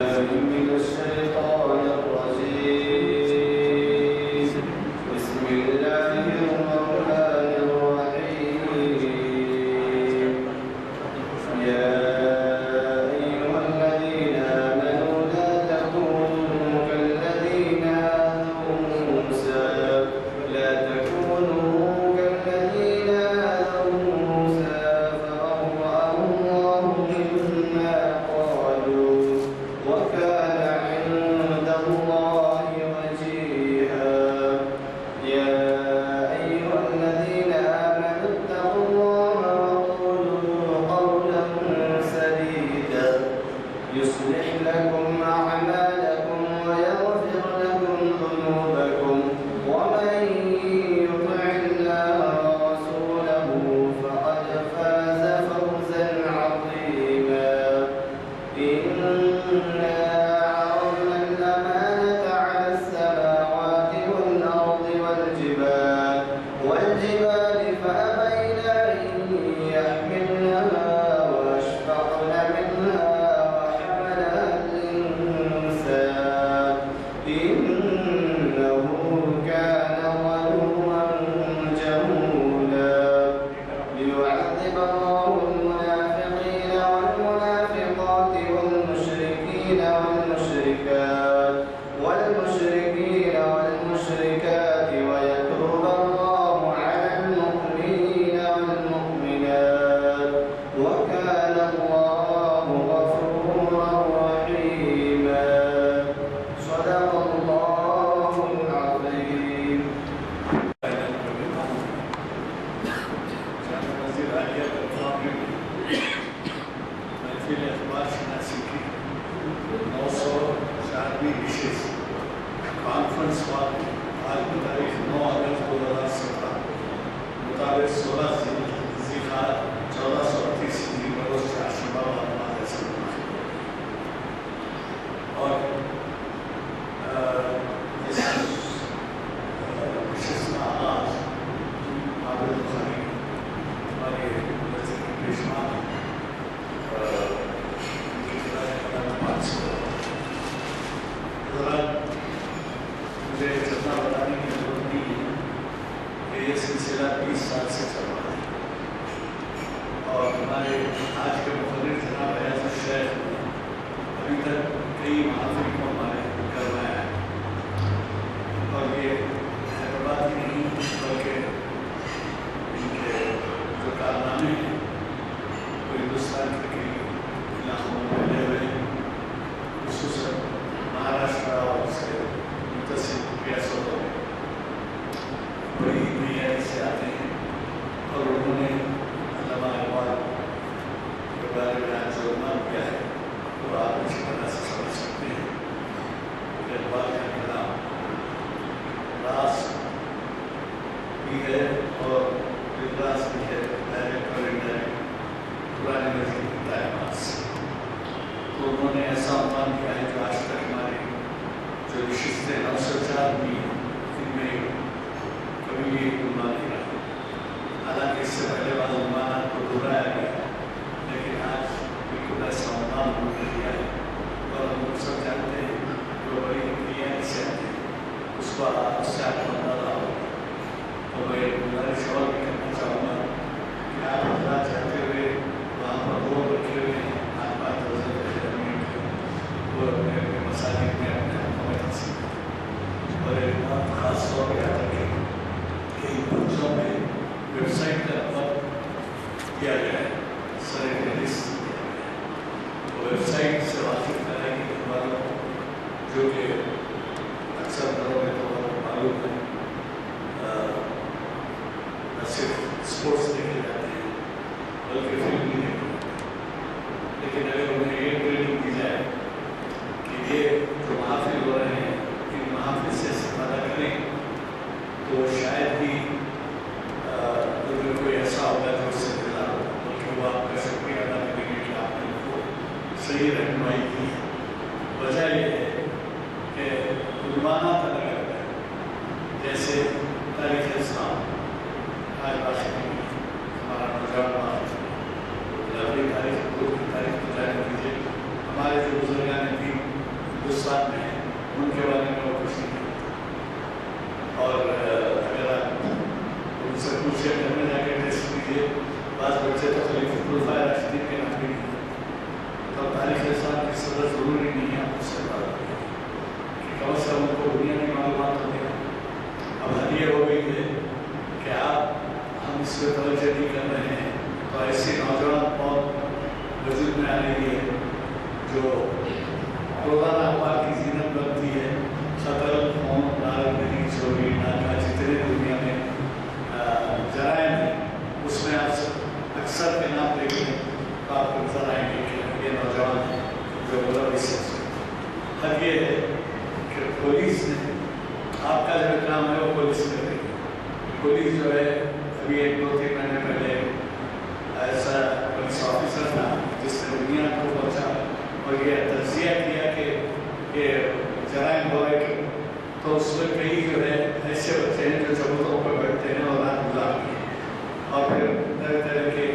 من الشيطان الرجيم. بسم الله الرحمن الرحيم. يا أيها الذين آمنوا لا تكونوا كالذين آذوا موسى فبرأه الله مما قالوا وكان عند الله وجيها. يا أيها الذين آمنوا اتقوا الله وقولوا قولا سديدا يصلح لكم أعمالكم ويغفر لكم ذنوبكم ومن يطع الله ورسوله فقد فاز فوزا عظيما. إنا عرضنا الأمانة على السماوات والأرض والجبال فأبين أن يحملنها وأشفقن منها وحملها الإنسان إنه كان ظلوما جهولا. ليعذب الله المنافقين والمنافقات والمشركين والمشركات ويتوب الله على المؤمنين والمؤمنات وكان الله غفورا رحيما. صدق الله العظيم. کانفرنس کا آج کی تاریخ 9 اگست 2017 مطابق 16 ذیقعدہ 1438 ہجری بروز چاشمہ علیہ السلام اور اس نشست کا آغاز عابد بخاری ہمارے وزیر کے پیشوا کی خلاف مقدمات سے مجھے جتنا بتانے کی ضرورت نہیں ہے کہ یہ سلسلہ 20 سال سے چل رہا ہے اور ہمارے آج کے مقرر جناب ایاز الشیخ ابھی تک کئی محافل کو ہمارے کروایا ہے اور یہ حیدرآباد ہی نہیں بلکہ ان کے جو کارنامے ہیں وہ ہندوستان کے کئی علاقوں میں پھیلے ہوئے ہیں، خصوصاً مہاراشٹرا اور اس کے متصل ریاستوں میں بڑی معیاری سے آتے ہیں اور انہوں نے علامہ اقبال کے بارے میں آج جو عنوان کیا ہے تو آپ اچھی طرح سے سمجھ سکتے ہیں کہ اقبال کا کلام راس بھی ہے اور راس بھی ہے، ڈائریکٹ اور انڈائریکٹ پرانے نظیر کی تعلیمات سے. تو انہوں نے ایسا عنوان کیا ہے جو آج تک ہمارے جو نشستیں 904 بھی ہیں ان میں کبھی یہ عنوان نہیں رہا. حالانکہ اس سے پہلے بعض عنوانات کو دہرایا گیا لیکن آج بالکل ایسا عنوان ہم نے لیا ہے اور ہم لوگ سب جانتے ہیں جو بڑی معیاری سے آتے ہیں اس کو اس سے آپ کو اندازہ ہوگا. تو میں گزارش اور بھی کرنا چاہوں گا کہ آپ حضرات چاہتے ہوئے وہاں پر بورڈ رکھے ہوئے ہیں آپ بات وہ اپنے مساجد میں اپنے حکومت حاصل اور ایک بات خاص طور پہ یاد رکھیں کہ ان بچوں میں ویب سائٹ کا نمبر دیا گیا ہے، سر فہرست دیا گیا ہے. ویب سائٹ سے واقف کرائیں گے والوں جو کہ اکثر گھروں میں تو معلوم ہے نہ صرف اسپورٹس دیکھے جاتے ہیں روزانہ اخبار کی زینت بنتی ہے، قتل، خون، داغ، چوری، ڈاکہ، جتنے دنیا میں جرائم ہیں اس میں آپ اکثر کے نام دیکھیں تو آپ کو نظر آئیں گے کہ یہ نوجوان ہیں جو ملوث ہیں۔ حد یہ ہے کہ پولیس نے آپ کا جو کام ہے وہ پولیس کر رہی ہے۔ پولیس جو ہے ابھی 1-2-3 مہینے پہلے ایسا پولیس آفیسر تھا جس نے دنیا کو پہنچا اور یہ تجزیہ کیا کہ یہ جرائم ہو رہے کہ تو اس میں کئی جو ہے ایسے بچے ہیں جو چبوتروں پر بیٹھتے ہیں اور رات گزارتے ہیں اور پھر طرح طرح کے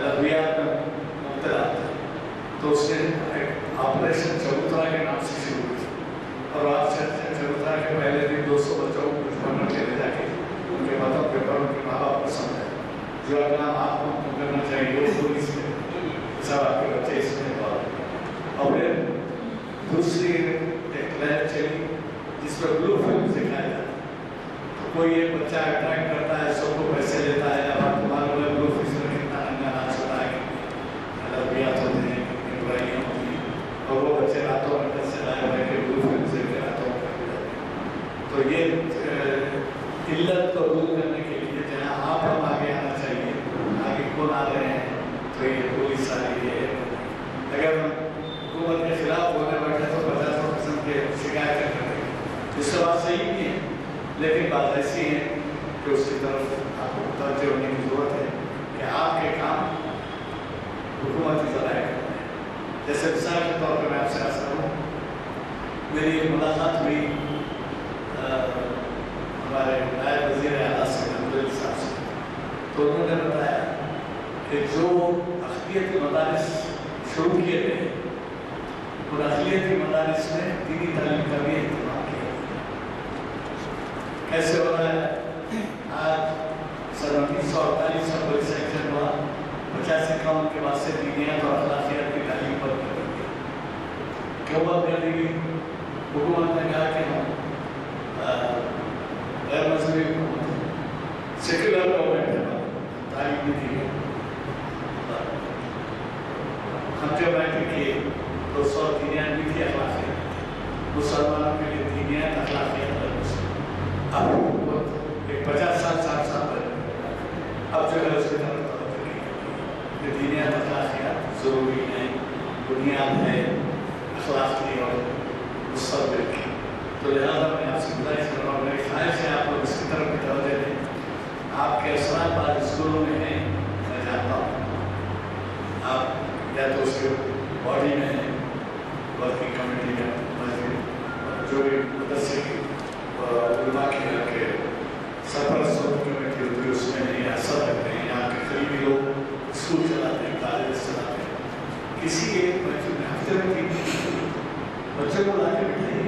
لغویات میں مبتلا ہوتے ہیں۔ تو اس نے آپریشن چبوترا کے نام سے شروع کی اور آپریشن چبوترا کے پہلے دن 200 بچوں کو کچھ بنا کے لے جا کے ان کے ماتوں کے پر ان کے ماں باپ کو سمجھا جو اپنا آپ کو کرنا چاہیے وہ پولیس میں سب آپ کے بچے اس میں اور پھر دوسری ایک لہر چلی جس پر بلو فلم سکھایا جاتا ہے۔ تو کوئی ایک بچہ اٹریکٹ کرتا ہے، سب کو پیسے دیتا ہے، اب آپ کو معلوم ہے بلو فلم میں کتنا رنگا ناچ ہوتا ہے، لغویات ہوتے ہیں، کتنی برائیاں ہوتی ہیں اور وہ بچے راتوں میں گھر سے لائے ہوئے کہ بلو فلم سے کے راتوں میں کر جاتے ہیں۔ تو یہ علت کو دور کرنے کے لیے جہاں آپ ہم آگے آنا چاہیے، آگے کون آ رہے ہیں تو یہ پولیس آ رہی ہے۔ اگر حکومت کے خلاف ہونے بیٹھے تو 50 قسم کے شکایتیں کریں گے، جس سے بات صحیح نہیں ہے، لیکن بات ایسی ہے کہ اس کی طرف آپ کو متوجہ ہونے کی ضرورت ہے کہ آپ کے کام حکومتی ذرائع کرنا ہے۔ جیسے مثال کے طور پر میں آپ سے عرض کروں، میری ایک ملاقات ہوئی ہمارے نائب وزیر اعلیٰ سے صاحب سے، تو انہوں نے بتایا کہ جو اقلیتی مدارس شروع کیے گئے اور اقلیتی مدارس میں دینی تعلیم کا بھی اہتمام کیا۔ کیسے ہو رہا ہے؟ آج 1948 کا پولیس ایکشن ہوا، 85 قانون کے بعد سے دینیات اور اخلاقیات کی تعلیم پر کر دی گئی۔ کیوں بات کر دی گئی؟ حکومت نے کہا کہ ہم غیر مذہبی حکومت ہے، سیکولر گورنمنٹ ہے، تعلیم نہیں دی گئی۔ ہم جب بیٹھے کہ 200 دینیات بھی تھی، اخلاقیات، مسلمانوں کے لیے دینیات اخلاقیات اب حکومت ایک 50 سال اب جو ہے اس کی طرف توجہ کی کہ دینیات اخلاقیات ضروری ہیں، بنیاد ہے اخلاق کی اور مستقبل کی۔ تو لہٰذا میں آپ سے گزارش کر رہا ہوں، میری خواہش ہے آپ لوگ اس کی طرف بھی توجہ دیں۔ آپ کے اثرات بعض اسکولوں میں ہیں، میں جانتا ہوں، آپ یا تو اس کے باڈی میں ہیں، ورکنگ کمیٹی کا جو بھی مدرسے کی علماء کے سرپرست کمیٹی ہوتی ہے اس میں ہیں، یا اثر رکھتے ہیں، یہاں کے قریبی لوگ اسکول چلاتے ہیں، کالج چلاتے ہیں۔ کسی ایک بچے میں ہفتے میں 3 بچوں کو لا کے بٹھائیے۔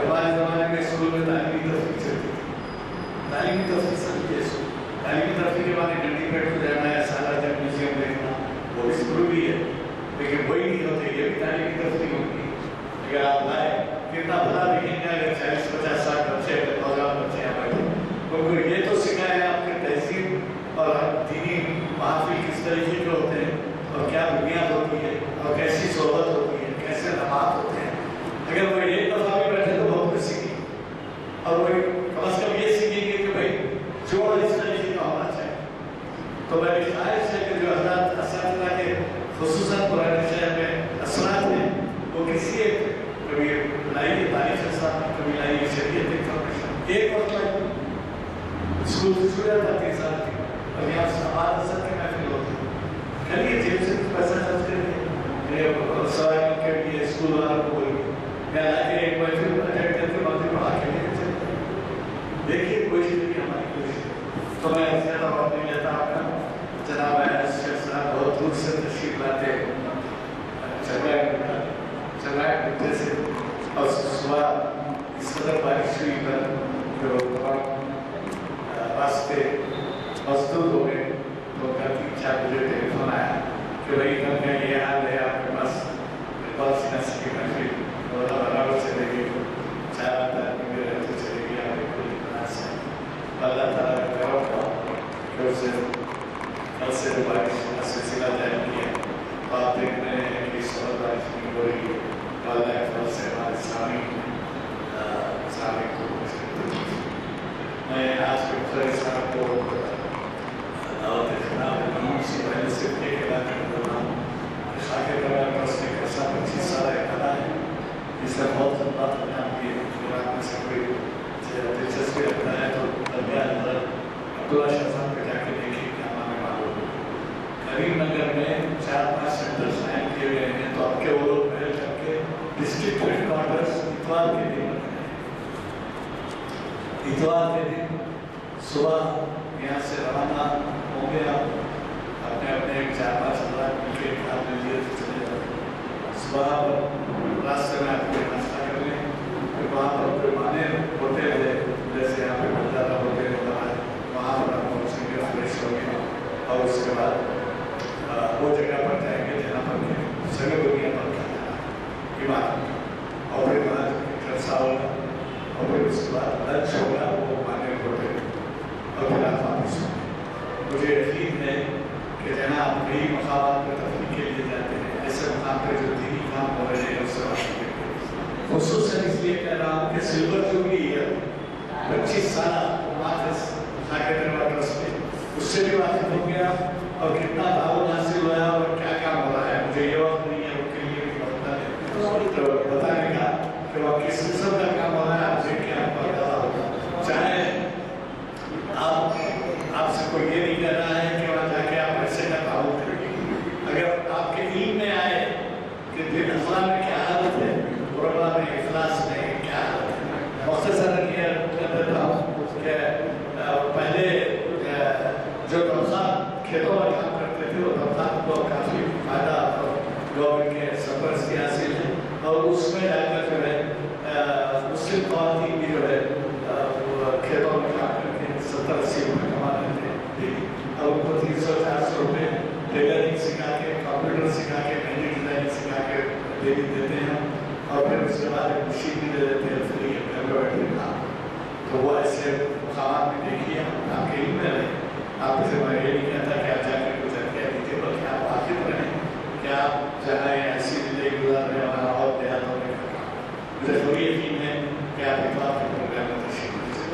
ہمارے زمانے میں اسکول میں تعلیمی تفریح چلتی تھی، تعلیمی تفریح سمجھے اسکول، تعلیمی تفریح کے بعد گھنٹی پیٹ کو جانا ہے، سالہ جب میوزیم دیکھنا، وہ بھی ضروری ہے، لیکن وہی نہیں ہوتے، یہ بھی تعلیمی تفریح ہوگی۔ اگر آپ لائے کتنا بھلا دیکھیں گے، اگر 40 50 60 بچے نوجوان بچے یہاں بیٹھے، کیونکہ یہ تو سکھایا آپ کے تہذیب اور دینی محافل کس طریقے کے ہوتے ہیں اور کیا بنیاد ہوتی ہے اور کیسی صحبت ہوتی ہے، کیسے نماز ہوتے ہیں۔ اگر وہ ایک دفعہ بھی بیٹھے تو بہت کچھ سیکھیں، اور وہ کم از کم یہ سیکھیں گے کہ بھائی جوڑ اس طریقے کا ہونا چاہیے۔ تو میری خواہش ہے کہ جو حضرات اساتذہ کے خصوصاً پرانے شہر میں اثرات ہیں، وہ کسی ایک کبھی لائیے تاریخ اثرات میں، کبھی لائیے شریعت انفارمیشن، ایک وقت لائیے اسکول سے چھوڑا تھا 3 سال کی، اور یہاں سماج اثر کے محفل ہوتی ہے، کریے جیب سے پیسہ خرچ کریے، سوال کے لیے اسکول والوں کو بولیے، میں لا کے ایک محفل اٹینڈ کر کے مغرب پڑھا کے لے چلتے ہیں۔ دیکھیے کوشش کی ہماری کوشش، تو میں زیادہ وقت نہیں لیتا آپ کا۔ جناب شیخ صاحب بہت دور سے تشریف لاتے ہیں، چنگائے مدے سے، اور صبح اس قدر بارش ہوئی پر جو راستے مسدود ہو گئے، تو گھر کی 4 بجے ٹیلی فون آیا کہ بھائی گھر کا یہ حال ہے، آپ کے پاس بہت سی نسل کی محفل اور برابر چلے گی، 4 آدمی میں رہتے چلے گی، آپ ایک کلی بنا سے اللہ تعالیٰ کا کرم ہوا کہ اسے کل سے بارش کا سلسلہ جاری کیا، تو آپ دیکھ رہے ہیں کہ اس وقت بارش مختلف صاحب کو دعوت خطاب امام سے پہلے سے ایک علاقے میں بول رہا ہوں خاکہ کرا پرس نے ایسا 25 سالہ اکھانا ہے جس سے بہت خدمات اپنے آپ کی قرآن میں سے کوئی دلچسپی رکھتا ہے تو درمیان نظر عبداللہ شاہ صاحب پہ جا کے دیکھیں کہ ہمیں معلوم ہے کریم نگر میں 4-5 سینٹرز قائم کیے گئے ہیں تو اب کے وہ لوگ پہل کر کے ڈسٹرکٹ ہیڈ کوارٹرز اتوار کے دن صبح یہاں سے روانہ ہوں گے آپ اپنے 4-5 ہزار مل کے کھا لیجیے تو چلے جاؤ صبح راستے میں آپ کو ناشتہ کر لیں پھر وہاں پر پیمانے ہوتے ہوئے جیسے یہاں پہ بندارہ ہوتے ہوتا ہے وہاں پر آپ پہنچیں گے فریش ہوں گے اور اس کے بعد وہ جگہ پر جائیں گے جہاں پر سگے دنیا پر کھانا عبادت اور پھر وہاں جلسہ ہوگا اور پھر اس کے بعد لنچ ہوگا وہ مانے ہوتے اور پھر آپ واپس ہوں گے مجھے یقین ہے کہ جناب کئی مقامات پر تفریح کے لیے جاتے ہیں ایسے مقام پر جو دینی کام ہو رہے ہیں اس سے واقف ہے خصوصاً اس لیے کہہ رہا ہوں کہ سلور جوبلی ہے 25 سالہ ماتس خاکہ دربار ٹرسٹ میں اس سے بھی واقف ہو گیا اور کتنا تعاون حاصل ہوا اور کیا کام ہو رہا ہے مجھے یہ وقت نہیں ہے ان کے لیے بھی بتانا ہے تو بتانے کا کہ وہ کس قسم کا کام ہو رہا ہے آپ سے کیا پتا ہوگا چاہے آپ سے کوئی یہ نہیں کہہ رہا ہے کہ وہاں جا کے آپ ایسے کا تعاون کریں گے اگر آپ کے علم میں آئے کہ دن اخلاق میں کیا حالت ہے قربا میں اخلاص میں کیا حالت ہے مختصراً یہ کہہ دیتا ہوں کہ پہلے جو تنخواہ کھیتوں میں کام کرتے تھے وہ تنخواہ کو کافی فائدہ گورنمنٹ کے سفرز کی حاصل ہے اور اس میں جا کر جو ہے مسلم خواتین بھی جو ہے کھیتوں میں کام کر کے 70-80 روپئے کما لیتے ہیں اور ان کو 300-400 روپئے ٹیلرنگ سکھا کے کمپیوٹر سکھا کے مہندی ڈیزائننگ سکھا کے دیتے ہیں اور پھر اس کے بعد ایک مشین بھی دے دیتے ہیں فری ایمبرائڈری کا تو وہ ایسے مقامات میں دیکھیے آپ کے علم میں رہے آپ سے میں یہ نہیں کہتا کہ آپ جا کر گزر کے دیجیے بلکہ آپ واقف رہیں کہ آپ جہاں ایسی زندگی گزار رہے ہیں وہاں اور دیہاتوں میں مجھے ضروری یقین ہے کہ آپ اطلاع کے پروگرام میں تشریف لیجیے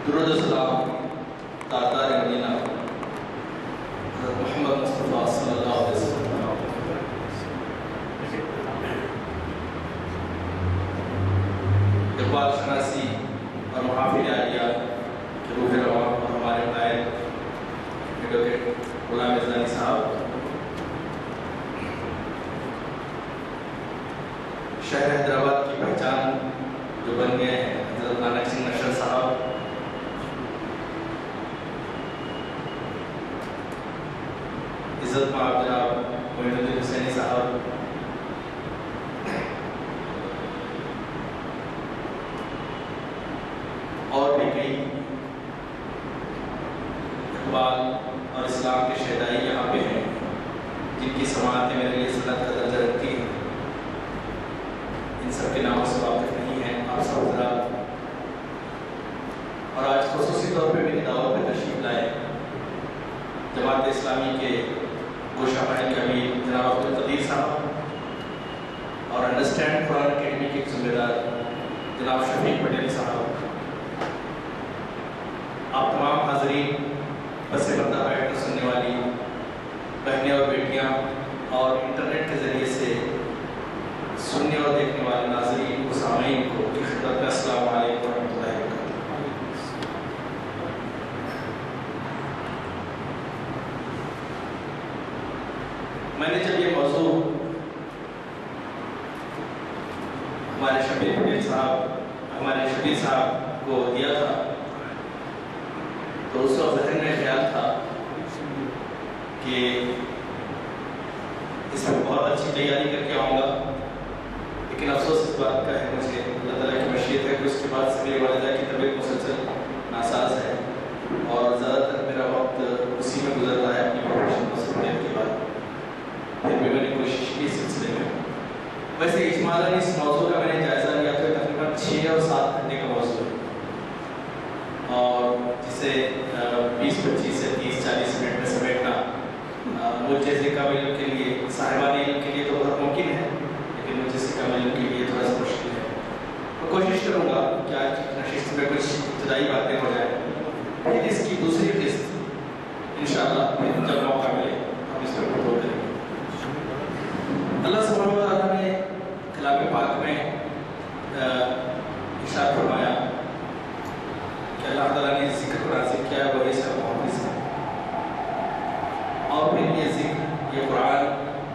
درود و سلام تاجدار مدینہ حضرت محمد مصطفیٰ صلی اللہ علیہ وسلم اقبال شناسی اور محافل عالیہ کے روح رواں اور ہمارے قائد ایڈوکیٹ غلام ازانی صاحب شہر حیدرآباد کی پہچان جو بن گئے ہیں حضرت نانک سنگھ نشر صاحب عزت مآب جناب معین الدین حسینی صاحب اور بھی کئی اقبال اور اسلام کے شہدائی یہاں پہ ہیں جن کی سماعتیں میرے لیے سنت کا درجہ رکھتی ہیں ان سب کے ناموں سے واقف نہیں ہیں آپ سب حضرات اور آج خصوصی طور پہ میری دعوت پہ تشریف لائے جماعت اسلامی کے گوشہ بہن امیر جناب عبدالقدیر صاحب اور انڈرسٹینڈ قرآن اکیڈمی کے ذمہ دار جناب شفیق پٹیل صاحب آپ تمام حاضرین بس پردہ بیٹھ کر سننے والی بہنیں اور بیٹیاں اور انٹرنیٹ کے ذریعے سے سننے اور دیکھنے والے ناظرین و سامعین کو کی خدمت میں السلام علیکم ورحمۃ اللہ وبرکاتہ میں نے جب یہ موضوع ہمارے شبیر صاحب کو دیا تھا تو اس وقت ذہن میں خیال تھا کہ اس میں بہت اچھی تیاری کر کے آؤں گا لیکن افسوس اس بات کا ہے مجھے اللہ تعالیٰ کی مشیت ہے کہ اس کے بعد سے میری والدہ کی طبیعت مسلسل ناساز ہے اور زیادہ تر میرا وقت اسی میں گزر رہا ہے اپنی پروفیشن مسئولیت کے بعد پھر بھی میں نے کوشش کی اس سلسلے میں ویسے اجمالاً اس موضوع کا میں نے جائزہ لیا تو تقریباً 6 اور 7 گھنٹے کا موضوع ہے اور جسے 20-25 سے 30-40 منٹ میں سمیٹنا مجھ جیسے قابل علم کے لیے صاحبان علم کے لیے تو بہت ممکن ہے لیکن مجھ جیسے قابل علم کے لیے تھوڑا سا مشکل ہے میں کوشش کروں گا کہ آج کی نشست اس میں کچھ ابتدائی باتیں ہو جائیں، پھر اس کی دوسری قسط انشاءاللہ جب موقع ملے ہم اس پر گفتگو کریں گے۔ اللہ سبحانہ و تعالیٰ نے کلام پاک میں ارشاد فرمایا کہ اللہ تعالیٰ نے ذکر کو نازل کیا ہے، وہی سب محافظ ہے، اور پھر یہ ذکر، یہ قرآن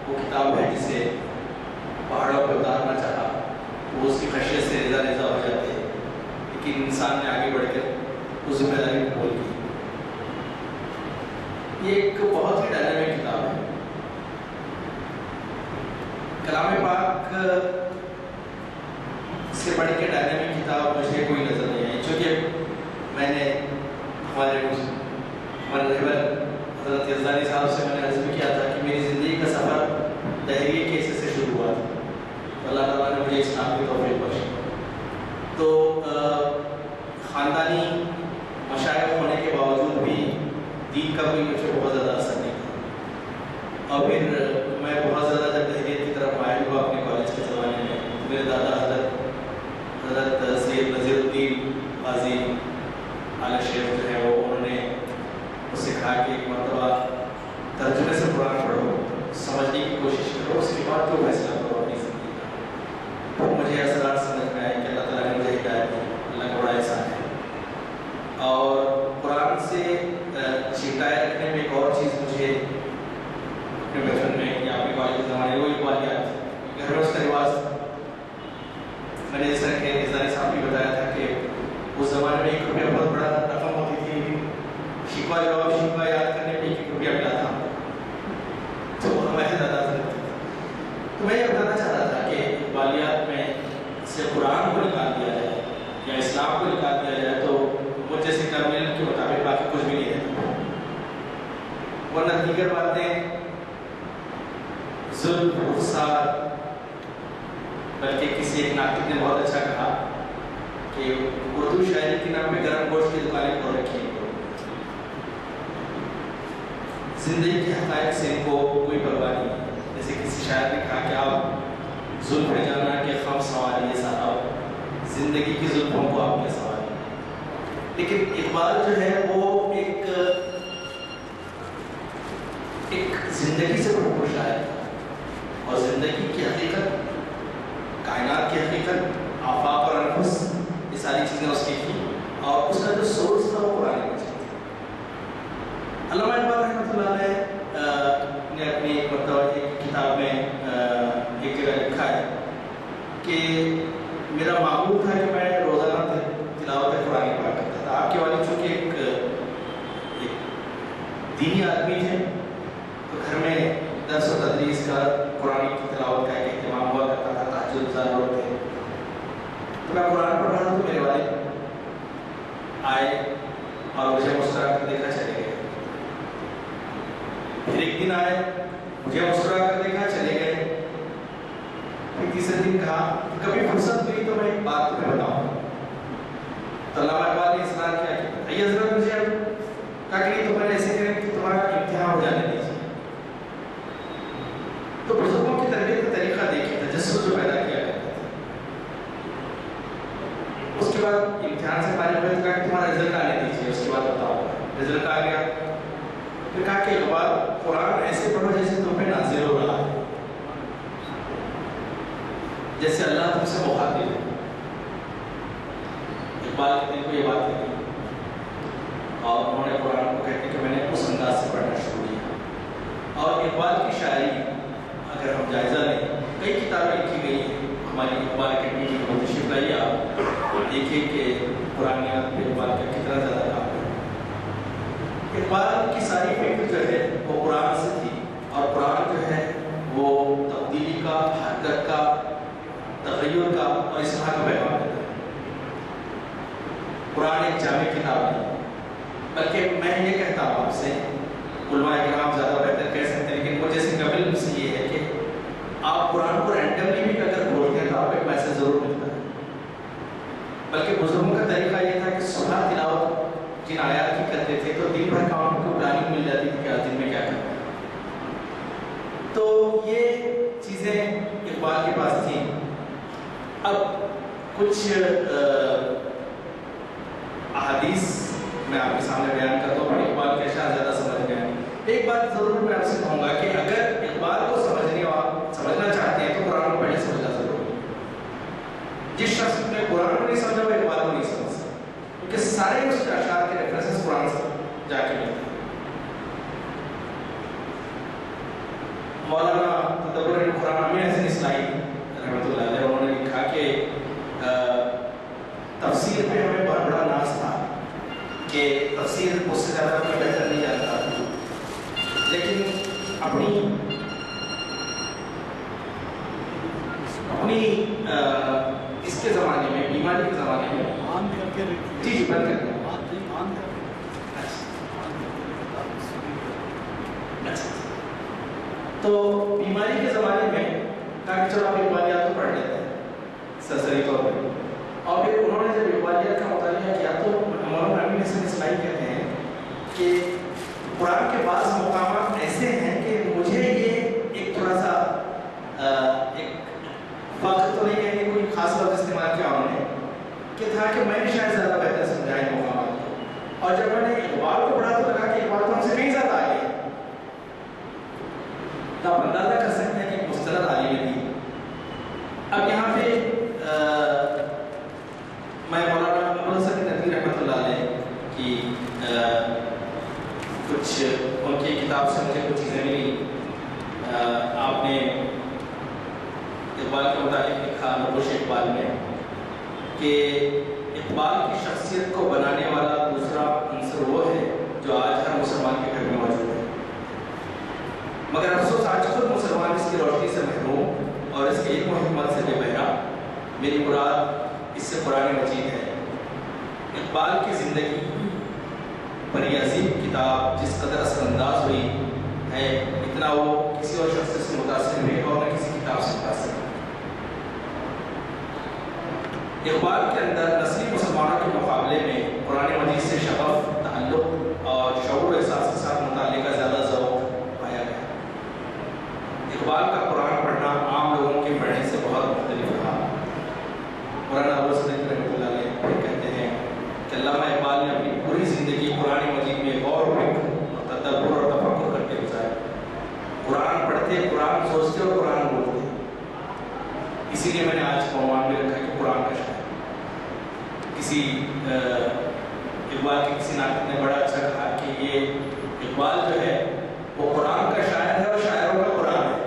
وہ کتاب ہے جسے پہاڑوں پہ اتارنا چاہا وہ اس کی خشیت سے رضا رضا ہو جاتے ہیں، لیکن انسان نے آگے بڑھ کر اس ذمہ داری قبول کی۔ یہ ایک بہت ہی ڈائنامک کتاب ہے۔ کلام پاک سے بڑھ کے ڈائنامک کتاب مجھے کوئی نظر نہیں آئی، چونکہ میں نے ہمارے رہبر حضرت یزدانی صاحب سے میں نے عرض بھی کیا تھا کہ میری زندگی کا سفر تحریر کے حصے سے شروع ہوا تھا، اللہ تعالیٰ نے مجھے اسلام کی توفیق بخشی۔ تو خاندانی مشائخ ہونے کے باوجود بھی دین کا کوئی مجھے بہت زیادہ اثر نہیں تھا، اور پھر میں بہت زیادہ جب تحریر کی طرف مائل ہوا اپنے کالج کے زمانے میں، میرے دادا حضرت سید نذیر الدین قاضی اعلیٰ شیخ جو ہے وہ انہوں نے اس سے کہا کہ ایک مرتبہ ترجمے سے قرآن پڑھو، سمجھنے کی کوشش کرو، اس کے بعد جو فیصلہ کرو اپنی زندگی کا۔ تو مجھے اثرات سمجھ میں آئے کہ اللہ تعالیٰ نے مجھے ہدایت دی، اللہ کا بڑا احسان ہے۔ اور قرآن سے چٹائے رکھنے میں ایک اور چیز مجھے اپنے بچپن میں یا اپنے کالج کے زمانے وہ اقبالیات گھر میں اس کا رواج تھا۔ میں نے جیسا کہ یزدانی صاحب بھی بتایا تھا کہ اس زمانے میں 1 روپیہ بہت بڑا رقم ہوتی تھی، شکوہ جواب شکوہ یاد کرنے پہ 1 روپیہ ملا تھا، تو ہمارے دادا سے تو میں یہ بتانا چاہ رہا تھا کہ اقبالیات میں سے قرآن کو نکال دیا جائے یا اسلام کو نکال دیا جائے تو وہ جیسے ٹرمینل کے مطابق باقی کچھ بھی نہیں رہتا، ورنہ دیگر باتیں ظلم فساد، بلکہ کسی ایک ناقد نے بہت اچھا کہا کہ اردو شاعری کے نام پہ گرم گوشت کی دکانیں کھول رکھی ہیں، زندگی کے حقائق سے ان کو کوئی پرواہ نہیں۔ جیسے کسی شاعر نے کہا کہ آپ ظلم ہے جانا کہ خم سواریے صاحب، زندگی کی ظلموں کو آپ کیا سواریے۔ لیکن اقبال جو ہے وہ ایک زندگی سے بھرپور شاعر ہے، اور زندگی کی حقیقت، کائنات کی حقیقت، آفاق اور انفس، یہ ساری چیزیں اس کی تھی، اور اس کا جو سورس تھا وہ قرآن مجید تھا۔ علامہ اقبال رحمۃ اللہ علیہ نے اپنی ایک مرتبہ ایک کتاب میں ایک جگہ لکھا ہے کہ میرا معمول تھا کہ میں روزانہ تلاوت قرآن پاک کرتا تھا۔ آپ کے والد چونکہ ایک دینی آدمی تھے تو گھر میں درس و تدریس کا، قرآن کی تلاوت کا ایک اہتمام ہوا کرتا تھا، تہجد گزار لوگ تھے۔ تو میں قرآن پڑھ رہا تھا تو میرے والد آئے اور مجھے مسکرا کر دیکھا چلے گئے۔ پھر ایک دن آئے، مجھے مسکرا کر دیکھا چلے گئے۔ پھر تیسرے دن کہا کبھی فرصت ہوئی تو میں ایک بات تمہیں بتاؤں۔ تو علامہ اقبال نے اصرار کیا کہ بتائیے حضرت مجھے، کہا کہ نہیں تمہیں ایسے کریں کہ تمہارا امتحان ہو جانے دیجیے۔ تو بزرگوں کی تربیت کا طریقہ دیکھیے، تجسس جو پیدا کیا کرتا تھا۔ اس کے بعد امتحان سے فارغ ہوئے تو کہا کہ تمہارا رزلٹ آنے دیجیے، اس کے بعد بتاؤ۔ رزلٹ آ گیا، پھر کہا کہ اقبال قرآن ایسے پڑھو جیسے تم پہ نازل ہو رہا ہے، جیسے اللہ تم سے مخاطب ہے۔ اقبال کے دل کو یہ بات لگی اور انہوں نے قرآن کو کہتے کہ میں نے اس انداز سے پڑھنا شروع کیا۔ اور اقبال کی شاعری اگر ہم جائزہ لیں، کئی کتابیں لکھی گئی ہیں ہماری اقبال اکیڈمی کی، تشریف لائیے آپ دیکھیں کہ قرآنیات پہ اقبال کا کتنا زیادہ کام ہے۔ اقبال کی ساری فکر جو ہے وہ قرآن سے تھی، اور قرآن جو ہے وہ تبدیلی کا، حرکت کا، تغیر کا اور اصلاح کا پیغام دیتا ہے۔ قرآن ایک جامع کتاب نہیں، بلکہ میں یہ کہتا ہوں آپ سے، علماء کرام زیادہ بہتر کہہ سکتے ہیں، لیکن مجھے سے قبل سے یہ ہے کہ آپ قرآن کو رینڈملی بھی اگر کھولتے ہیں تو آپ کو ایک میسج ضرور ملتا ہے۔ بلکہ بزرگوں کا طریقہ یہ تھا کہ صبح تلاوت جن آیات کی کرتے تھے تو دن بھر کام کو پلاننگ مل جاتی تھی کہ آج دن میں کیا کرنا ہے۔ تو یہ چیزیں اقبال کے پاس تھیں۔ اب کچھ احادیث میں آپ کے سامنے بیان کرتا ہوں، اقبال کے اشعار زیادہ سمجھ گئے ہیں۔ ایک بات ضرور میں آپ سے کہوں گا کہ اگر اقبال کو سمجھنا چاہتے ہیں تو قرآن کو پہلے سمجھنا ضروری ہے۔ جس شخص نے قرآن کو نہیں سمجھا وہ اقبال کو نہیں سمجھ سکتا، کیونکہ سارے اس کے اشعار کے ریفرنسز قرآن سے جا کے ملتے ہیں۔ مولانا تدبر القرآن امین حسین اصلاحی رحمۃ اللہ علیہ انہوں نے لکھا کہ تفسیر پہ ہمیں بہت بڑا ناز تھا کہ تفسیر اس سے زیادہ کوئی بہتر نہیں جانتا، لیکن اپنی اس کے زمانے میں، بیماری کے زمانے میں جی بند کر دیں۔ تو بیماری کے زمانے میں کہا کہ چلو آپ اقبالیات کو پڑھ لیتے ہیں سرسری طور پہ، اور پھر انہوں نے جب اقبالیات کا مطالعہ کیا تو مولانا امین حسین اصلاحی کہتے ہیں کہ قرآن کے بعض مقامات ایسے ہیں کہ مجھے یہ ایک تھوڑا سا ایک وقت تو نہیں کہیں گے، کوئی خاص لفظ استعمال کیا انہوں نے کہ تھا کہ میں نے شاید زیادہ بہتر سمجھا ان مقامات کو، اور جب میں نے اقبال کو پڑھا تو لگا کہ اقبال تو ہم سے کہیں زیادہ آگے ہے۔ تو آپ اندازہ کر سکتے ہیں کہ مستند عالم تھی۔ اب یہاں پہ میں مولانا ابوالحسن ندوی رحمۃ اللہ علیہ کی کچھ ان کی کتاب سے مجھے کچھ چیزیں ملی۔ آپ نے اقبال کے متعلق لکھا نقوش اقبال میں کہ اقبال کی شخصیت کو بنانے والا دوسرا عنصر وہ ہے جو آج ہر مسلمان کے گھر میں موجود ہے، مگر افسوس آج خود مسلمان اس کی روشنی سے محروم اور اس کے علم و حکمت سے بے بہرا۔ میری مراد اس سے قرآن مجید ہے۔ اقبال کی زندگی پر یہ عظیم کتاب جس قدر اثر انداز ہوئی ہے، اتنا وہ کسی اور شخص سے متاثر ہوئی اور نہ کسی کتاب سے متاثر ہوئی۔ اقبال کے اندر نسلی مسلمانوں کے مقابلے میں قرآن مجید سے شغف، تعلق اور شعور و احساس کے ساتھ مطالعے کا زیادہ ذوق پایا گیا۔ اقبال کا قرآن پڑھنا عام لوگوں کے پڑھنے سے بہت مختلف رہا۔ مولانا ابوالحسن رحمۃ اللہ علیہ کہتے ہیں کہ علامہ اقبال نے اپنی پوری زندگی قرآن مجید میں غور و فکر اور تدبر اور تفکر کرتے گزاری۔ قرآن پڑھتے، قرآن سوچتے اور قرآن بولتے۔ اسی لیے میں نے آج کو عنوان میں رکھا کہ قرآن کا شاعر۔ کسی اقبال کی کسی ناطق نے بڑا اچھا کہا کہ یہ اقبال جو ہے وہ قرآن کا شاعر ہے اور شاعروں کا قرآن ہے۔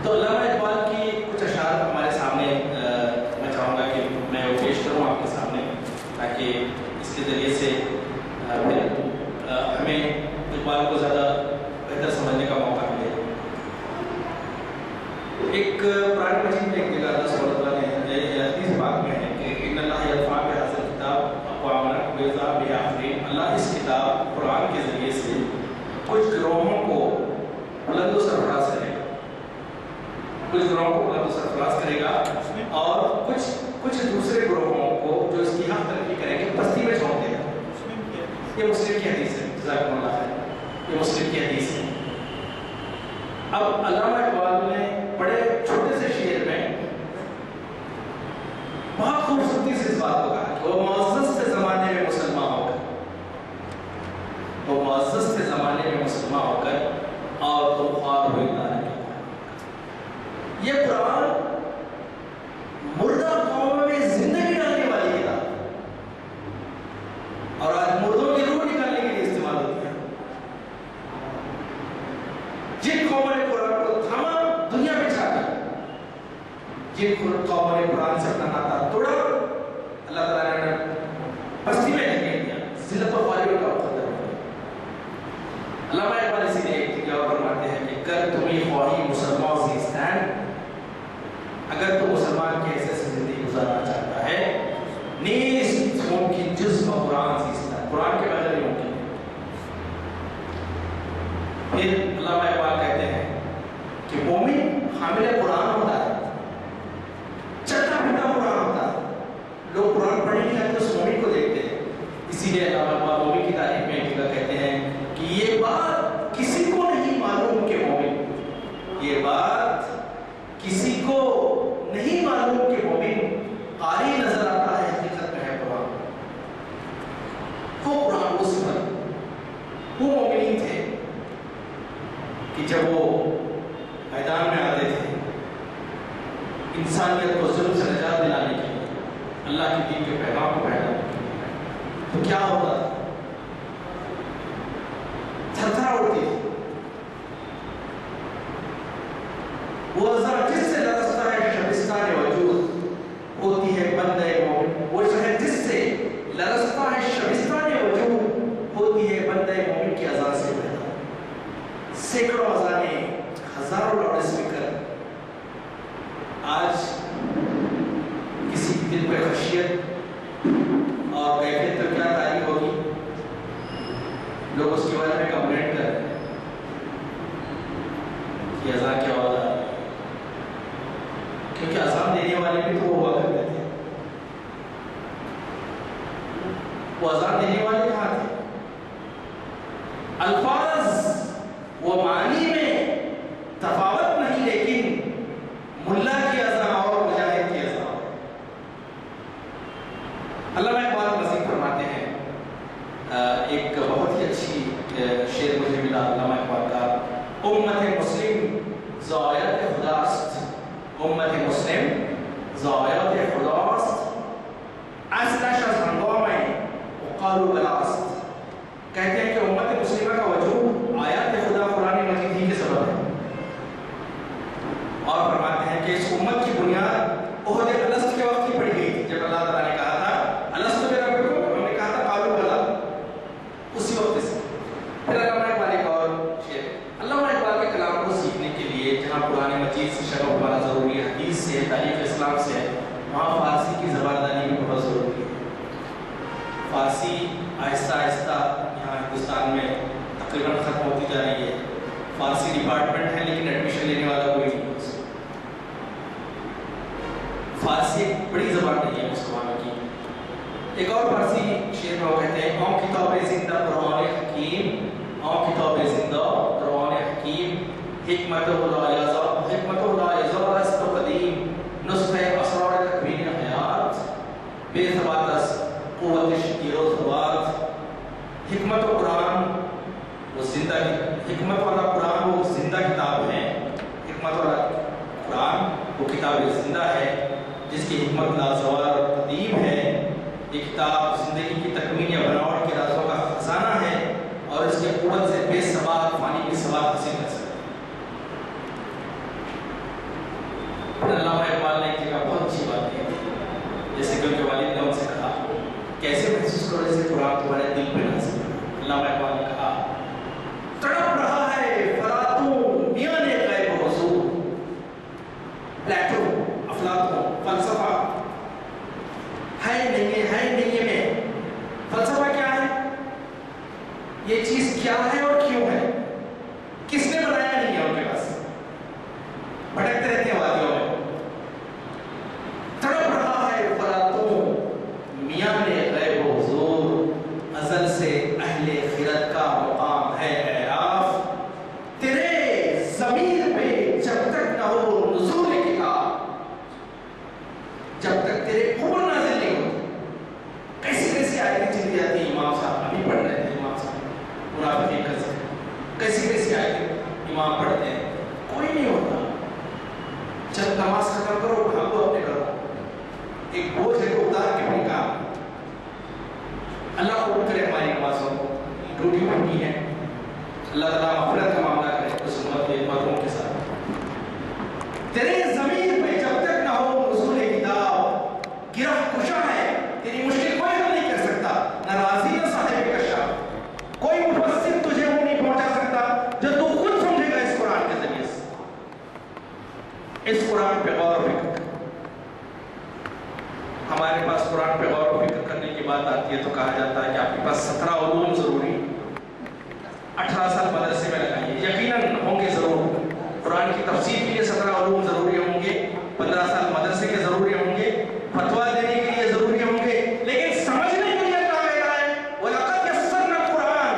تو علامہ اقبال کی کچھ اشعار ہمارے سامنے میں چاہوں گا کہ میں وہ پیش کروں آپ کے سامنے، تاکہ اس کے ذریعے سے ہمیں اقبال کو زیادہ بہتر سمجھنے کا موقع ملے۔ ایک قرآن مجید میں ایک جگہ اللہ سبحانہ وتعالیٰ نے حدیث پاک میں ہے کہ ان اللہ یرفع بہذا الکتاب اقواما ویضع بہ آخرین، اللہ اس کتاب قرآن کے ذریعے سے کچھ گروہوں کو بلند و سرفراز کرے گا، کچھ گروہوں کو بلند و سرفراز کرے گا، اور کچھ دوسرے گروہوں کو جو اس کی حق تلفی کریں گے پستی میں چھوڑ دے گا۔ یہ مسلم کی حدیث ہے، جزاکم اللہ خیر، یہ مسلم کی حدیث ہے۔ اب علامہ اقبال نے بڑے چھوٹے سے شعر میں بہت خوبصورتی سے اس بات کو کہا کہ وہ معزز تھے زمانے میں مسلمان ہو کر، وہ معزز تھے زمانے میں مسلمان ہو کر، اور تم خوار ہوئے لانے کے۔ یہ قرآن مردہ قوموں میں زندگی ڈالنے والی کتاب، اور آج مردوں کی روح نکالنے کے لیے استعمال ہوتی ہے۔ جن قوموں نے قرآن کو تھاما دنیا میں چھا کر، جن قوموں نے قرآن سے اپنا ناطا توڑا، اللہ تعالیٰ نے بستی میں دھکیل دیا، ذلت و خواری کا مقدر ہو گیا۔ علامہ اقبال اسی لیے ایک جگہ فرماتے ہیں کہ گر تمہیں خواہی مسلمان زیستان، اگر تو مسلمان کے ایسے سے زندگی گزارنا چاہتا ہے، نیست ممکن جز قرآن زیستان، قرآن کے بغیر نہیں ممکن۔ پھر علامہ اقبال کہتے ہیں کہ مومن حامل قرآن ہوتا ہے، چلتا پھرتا قرآن ہوتا ہے۔ لوگ قرآن پڑھنے نہیں آتے اس مومن کو دیکھتے ہیں۔ اسی لیے علامہ اقبال مومن کی تعریف میں ایک جگہ کہتے ہیں کہ یہ بات کسی کو نہیں معلوم کہ مومن، یہ بات کسی کو نہیں معلوم کہ مومن قاری نظر آتا ہے، حقیقت میں ہے انسانیت کو ظلم سے نجات دلانے کے لیے، اللہ کے دین کے پیغام کو پھیلانے کے لیے، تو کیا ہوتا تھا؟ تھر تھر اڑتی تھی وہ ذرا جس سے لرزتا ہے شبستان وجود، ہوتی ہے بندے مومن، وہ شہر جس سے لرزتا ہے شبستان وجود، ہوتی ہے بندے مومن کی اذان سے پیدا۔ سینکڑوں اذانیں، ہزاروں لاؤڈ اسپیکر، آج کسی کے دل پہ خشیت اور کیفیت تو کیا تعریف ہوگی، لوگ اس کے بارے میں کمپلینٹ کر رہے ہیں کہ اذان کی آواز آ رہی ہے، کیونکہ اذان دینے والے بھی تو وہ ہوا کرتے تھے۔ وہ اذان دینے والے کہاں تھے؟ الفاظ و معنی میں تفاوت نہیں، لیکن ملا کی اذان اور مجاہد کی اذان۔ علامہ اقبال مزید فرماتے ہیں، ایک بہت ہی اچھی شعر مجھے ملا علامہ اقبال کا، امت مسلم ضائعت خداست، امت مسلم ضائعت خداست، اصلش از ہنگامہ وقالوا بلاست۔ کہتے ہیں کہ امت مسلمہ کا وجود آیات خدا قرآن مجید ہی کے سبب ہے، اور فرماتے ہیں کہ اس امت کی بنیاد عہد الست کے وقت کی پڑی گئی تھی، جب اللہ تعالیٰ نے کہا تھا الست بربکم، ہم نے کہا تھا قالوا بلا، اسی وقت سے۔ پھر علامہ اقبال ایک اور شعر، علامہ اقبال کے کلام کو سیکھنے کے لیے جہاں قرآن مجید سے شغف ہمارا ضروری ہے، حدیث سے، تاریخ اسلام سے ہے، وہاں فارسی کی زبانداری بھی بہت ضروری ہے۔ فارسی آہستہ آہستہ یہاں ہندوستان میں تقریباً ختم ہوتی جا رہی ہے۔ فارسی ڈپارٹمنٹ ہے لیکن ایڈمیشن لینے والا کوئی نہیں ہے۔ فارسی ایک بڑی زبان نہیں ہے مسلمانوں کی۔ ایک اور فارسی شعر میں وہ کہتے ہیں، اون کتاب زندہ قرآن حکیم، اون کتاب زندہ قرآن حکیم، حکمت لا یزال است و قدیم، نسخہ اسرار تکوین حیات، بے ثبات است قوت شکیر و ثبات۔ حکمت و قرآن وہ زندہ، حکمت والا قرآن وہ زندہ کتاب ہے، حکمت والا قرآن وہ کتاب زندہ ہے جس کی حکمت لازوال اور قدیم ہے۔ یہ کتاب زندگی کی تکوین یا بناوٹ کے رازوں کا خزانہ ہے اور اس کے قوت سے بے ثبات فانی کی ثبات حاصل کر سکتے ہیں۔ علامہ اقبال نے ایک جگہ بہت اچھی بات کی تھی، جیسے کہ ان کے والد نے ان سے کہا کیسے محسوس کرو جیسے قرآن تمہارے دل پہ نازل ہے۔ علامہ اقبال نے کہا تڑپ رہا ہے فلاطون میان غیب و حضور، پلیٹو، افلاطون، فلسفہ ہے نہیں میں۔ فلسفہ کیا ہے؟ یہ چیز کیا ہے اور کیوں ہے؟ کس نے بنایا نہیں ہے، ان کے پاس بھٹکتے رہتے ہیں وادیوں میں۔ تڑپ رہا ہے فلاطون میان غیب و حضور، ازل سے اہل خرد کا مقام ہے اعراف، تیرے ضمیر پہ جب تک نہ ہو نزول کتاب، جب تک تیرے اوپر نازل نہیں ہوتی۔ کیسی آیتیں چلی جاتی ہیں، امام صاحب ابھی پڑھ رہے تھے، امام صاحب منافقین کا ذکر، کیسی آیتیں امام پڑھتے ہیں، کوئی نہیں ہوتا۔ جب نماز ختم کرو بھاگو اپنے گھروں، ایک بوجھ ہے تو اتار کے اپنے کام۔ اللہ قبول کرے ہماری نمازوں کو، ڈیوٹی ہوتی ہے، اللہ تعالیٰ مغفرت کا معاملہ کرے اس امت کے مرحوم کے ساتھ۔ تیرے زمین پہ جب تک نہ ہو نزول کتاب، گرہ کشا ہے تیری مشکل کوئی حل نہیں کر سکتا، نہ راضی نہ صاحب کشا، کوئی مفسر تجھے وہ نہیں پہنچا سکتا جو تو خود سمجھے گا اس قرآن کے ذریعے سے۔ اس قرآن پہ غور و فکر، ہمارے پاس قرآن پہ غور و فکر کرنے کی بات آتی ہے تو کہا جاتا ہے کہ آپ کے پاس 17 علوم ضروری، 18 سال مدرسے میں لگائیے، یقیناً ہوں گے ضرور۔ قرآن کی تفسیر کے لیے 17 علوم ضروری ہوں گے، 15 سال مدرسے کے ضروری ہوں گے، فتویٰ دینے کے لیے ضروری ہوں گے، لیکن سمجھنے کے لیے کہا گیا ہے وَلَقَدْ يَسَّرْنَا الْقُرْآنَ،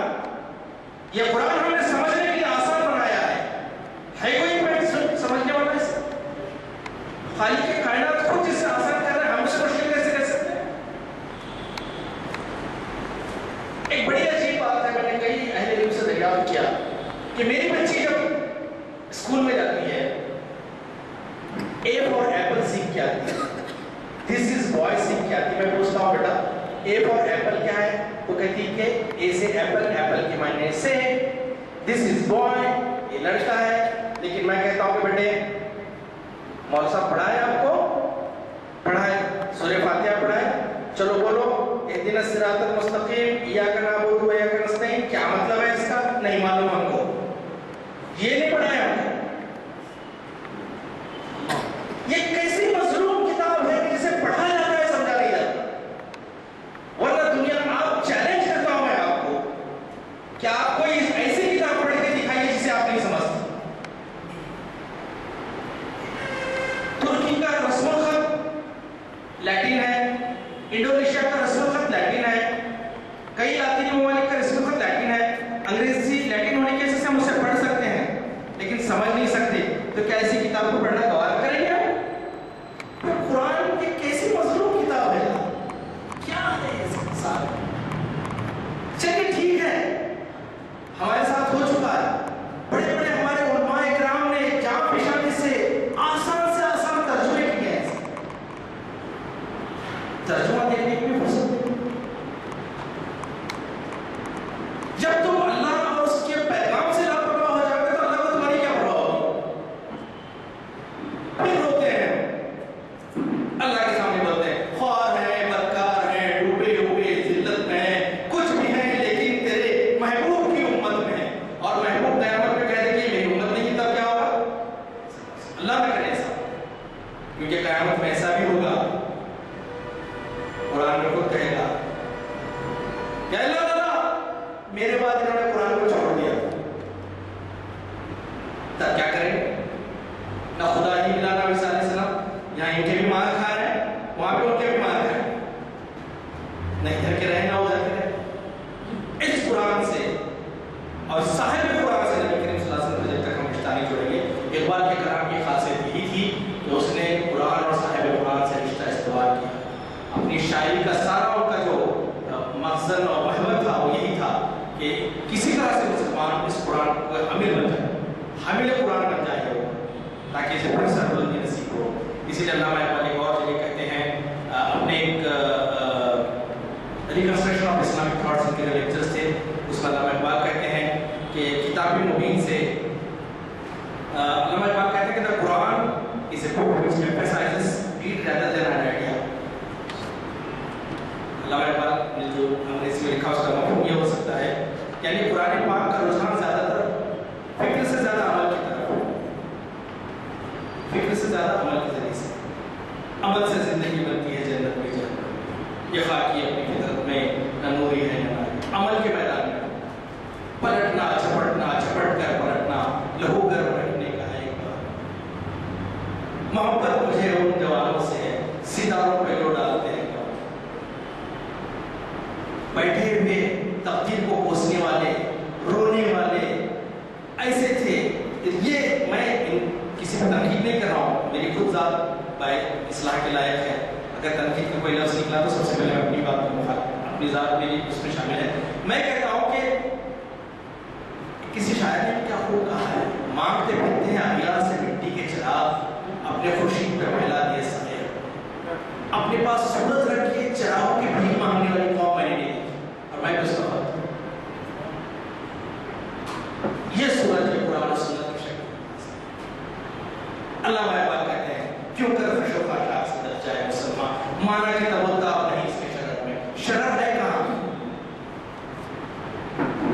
یہ قرآن ہم نے سمجھنے کے لیے آسان بنایا ہے کوئی پہ سمجھنے والا ہے؟ خالق کائنات خود جس سے آسان کر رہے ہیں، ہم سے مشکل کیسے کر سکتے ہیں؟ ایک بڑی عجیب بات ہے، میں نے کئی اہل علم سے دریافت کیا کہ میری بچی جب اسکول میں جاتی ہے، اے فار ایپل سی کے آتی ہے. This is boy سیکھ کے آتی ہے. میں پوچھتا ہوں بیٹا A for apple کیا ہے؟ تو کہتی کہ A سے ایپل، ایپل کے معنی سے. This is boy، یہ لڑکا ہے. لیکن میں کہتا ہوں کہ بیٹے مولوی صاحب پڑھا ہے آپ کو؟ پڑھا ہے. سورہ فاتحہ پڑھا ہے؟ چلو بولو اہدنا الصراط المستقیم ایاک نعبد و ایاک نستعین. کیا مطلب ہے اس کا؟ نہیں معلوم ہم کو. یہ نہیں پڑھا ہے ہم نے. یہ کیسی مظلوم کتاب ہے کہ جسے پڑھا جاتا ہے سمجھا نہیں جاتا. ورنہ دنیا آپ چیلنج کرتا ہوں میں آپ کو کہ آپ کوئی ایسی کتاب پڑھ کے دکھائیے جسے آپ نہیں سمجھتے. ترکی کا رسم الخط لیٹن ہے، انڈونیشیا کا رسم الخط لیٹن ہے، کئی لاطینی ممالک کا رسم الخط لیٹن ہے. انگریزی لیٹن ہونے کی وجہ سے ہم اسے پڑھ سکتے ہیں لیکن سمجھ نہیں سکتے. تو کیا ایسی کتاب کو پڑھنا گوارا کریں گے؟ قرآن کی کیسی مظلوم کتاب ہے، کیا ہے اس کے ساتھ؟ چلیے ٹھیک ہے، ہمارے ساتھ ہو چکا ہے. بڑے بڑے ہمارے علماء اکرام نے جام پیشانی سے آسان ترجمے کیے ہیں. ترجمہ دیکھنے کی بھی فرصت نہیں. جب تم اللہ اور اس کے پیغام سے لاپرواہ ہو جاؤ گے تو اللہ کو تمہاری کیا پرواہ ہوگی؟ پھر روتے ہیں اللہ کے سامنے، بولتے ہیں خوار ہیں، بدکار ہیں، ڈوبے ہوئے ذلت میں ہیں، کچھ بھی ہیں لیکن تیرے محبوب کی امت میں ہیں. اور محبوب قیامت میں کہہ دے کہ میری امت نہیں کی تب کیا ہوگا؟ اللہ نہ کرے ایسا، کیونکہ قیامت میں ایسا بھی ہوگا. قرآن میں خود کہے گا کہ اللہ تعالیٰ میرے بعد انہوں نے قرآن کو چھوڑ دیا، تب کیا کریں؟ نہ خدا ہی ملا نہ عیسیٰ علیہ السلام. یہاں ان کے بھی مار کھا رہے ہیں، وہاں پہ ان کے بھی مار کھا رہے ہیں. نہ ادھر کے رہے نہ ادھر کے رہے. اس قرآن سے اور صاحب قرآن سے نبی کریم صلی اللہ علیہ وسلم جب تک ہم رشتہ نہیں جوڑیں گے. اقبال کے کلام کی خاصیت یہی تھی کہ اس نے قرآن اور صاحب قرآن سے رشتہ استوار کیا. اپنی شاعری کا سارا ان کا جو مخزن اور محبت تھا وہ یہی تھا کہ کسی طرح سے مسلمان اس قرآن کو حامل بن جائے، حامل قرآن بن جائے وہ، تاکہ اسے بڑی سربلندی نصیب ہو. اسی لیے علامہ اقبال ایک اور جگہ کہتے ہیں اپنے ایک ریکنسٹرکشن آف اسلامک تھاٹس کے لیکچرز تھے، اس میں علامہ اقبال کہتے ہیں کہ کتاب مبین سے علامہ اقبال کہتے ہیں کہ the Quran is a book which emphasizes deed rather than an idea. علامہ اقبال نے جو انگریزی میں لکھا اس کا مفہوم یہ ہو سکتا ہے یعنی قرآن پاک کا رجحان زیادہ تر فکر سے زیادہ عمل کی طرف، فکر سے زیادہ عمل کے ذریعے سے. عمل سے زندگی بنتی ہے جنت میں جنت. یہ خاکی اپنی فطرت میں نہ نوری ہے نہ ناری. عمل کے میدان میں پلٹنا جھپٹنا، جھپٹ کر پلٹنا، لہو کر پلٹنے کا ہے ایک بار. محبت مجھے ان جوانوں سے ہے ستاروں پہ جو ڈالتے ہیں بیٹھے ہوئے تقدیر کو کوسنے والے، رونے والے ایسے تھے. یہ میں کسی پر تنقید نہیں کر رہا ہوں، میری خود ذات اصلاح کے لائق ہے. اگر تنقید کا کوئی لفظ نکلا تو سب سے پہلے میں اپنی بات کروں گا، اپنی ذات میری اس میں شامل ہے. میں کہتا ہوں کہ کسی شاعر نے کیا خوب کہا ہے، مانگتے پھرتے ہیں اغیار سے مٹی کے چراغ، اپنے خورشید پہ پھیلا دیے سائے. اپنے پاس صورت رکھیے چراغوں کی بھیک مانگنے والی قوم میں نے نہیں. اور میں کس کا بات یہ سورج ہے قرآن و سنت کی شکل. اللہ اقبال کہتے ہیں کیوں کر فشو کا خاک سے دچ جائے مسلمان، مانا کہ توقع نہیں اس کے شرر میں. شرر ہے کہاں؟